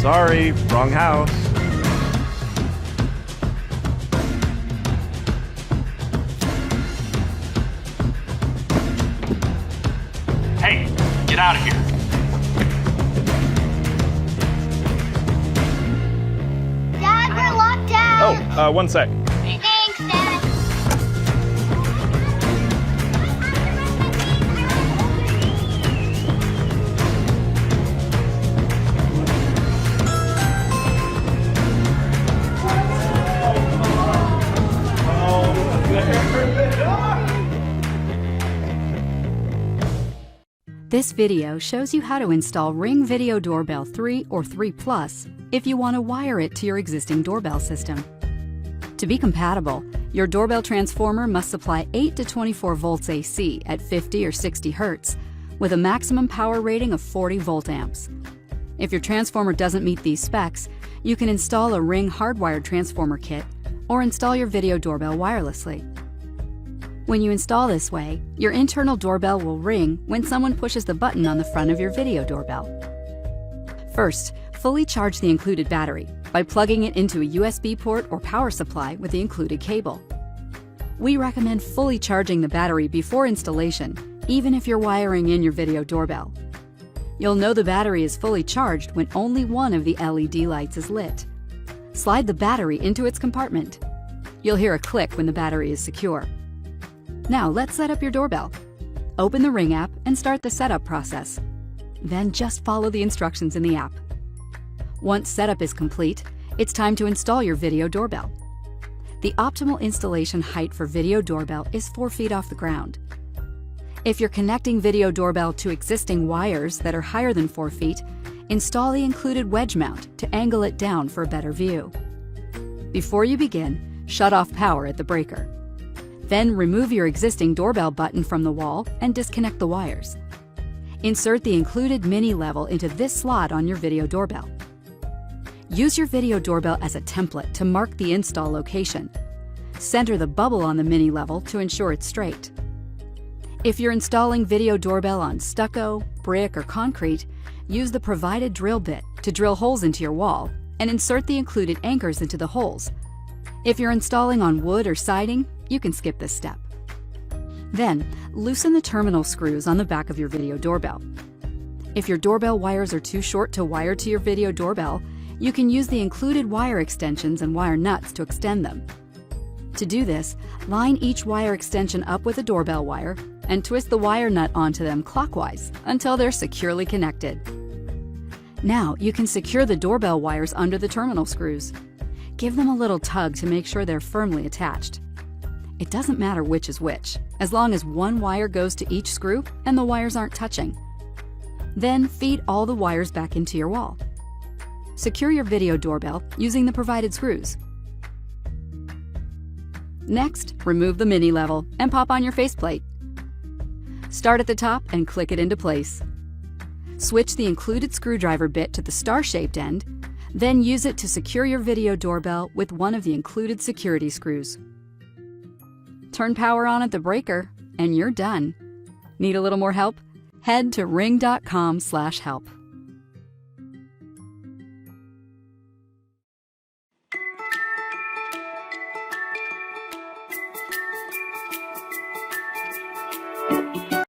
Sorry, wrong house. Hey, get out of here. Dad, we're locked down. Oh, one sec. Thanks, Dad. This video shows you how to install Ring Video Doorbell 3 or 3 Plus if you want to wire it to your existing doorbell system. To be compatible, your doorbell transformer must supply 8 to 24 volts AC at 50 or 60 Hertz with a maximum power rating of 40 volt amps. If your transformer doesn't meet these specs, you can install a Ring hardwired transformer kit or install your video doorbell wirelessly. When you install this way, your internal doorbell will ring when someone pushes the button on the front of your video doorbell. First, fully charge the included battery by plugging it into a USB port or power supply with the included cable. We recommend fully charging the battery before installation, even if you're wiring in your video doorbell. You'll know the battery is fully charged when only one of the LED lights is lit. Slide the battery into its compartment. You'll hear a click when the battery is secure. Now let's set up your doorbell. Open the Ring app and start the setup process. Then just follow the instructions in the app. Once setup is complete, it's time to install your video doorbell. The optimal installation height for video doorbell is 4 feet off the ground. If you're connecting video doorbell to existing wires that are higher than 4 feet, install the included wedge mount to angle it down for a better view. Before you begin, shut off power at the breaker. Then remove your existing doorbell button from the wall and disconnect the wires. Insert the included mini level into this slot on your video doorbell. Use your video doorbell as a template to mark the install location. Center the bubble on the mini level to ensure it's straight. If you're installing video doorbell on stucco, brick, or concrete, use the provided drill bit to drill holes into your wall and insert the included anchors into the holes. If you're installing on wood or siding, you can skip this step. Then, loosen the terminal screws on the back of your video doorbell. If your doorbell wires are too short to wire to your video doorbell, you can use the included wire extensions and wire nuts to extend them. To do this, line each wire extension up with a doorbell wire and twist the wire nut onto them clockwise until they're securely connected. Now you can secure the doorbell wires under the terminal screws. Give them a little tug to make sure they're firmly attached. It doesn't matter which is which, as long as one wire goes to each screw and the wires aren't touching. Then feed all the wires back into your wall. Secure your video doorbell using the provided screws. Next, remove the mini level and pop on your faceplate. Start at the top and click it into place. Switch the included screwdriver bit to the star-shaped end, then use it to secure your video doorbell with one of the included security screws. Turn power on at the breaker, and you're done. Need a little more help? Head to ring.com/help.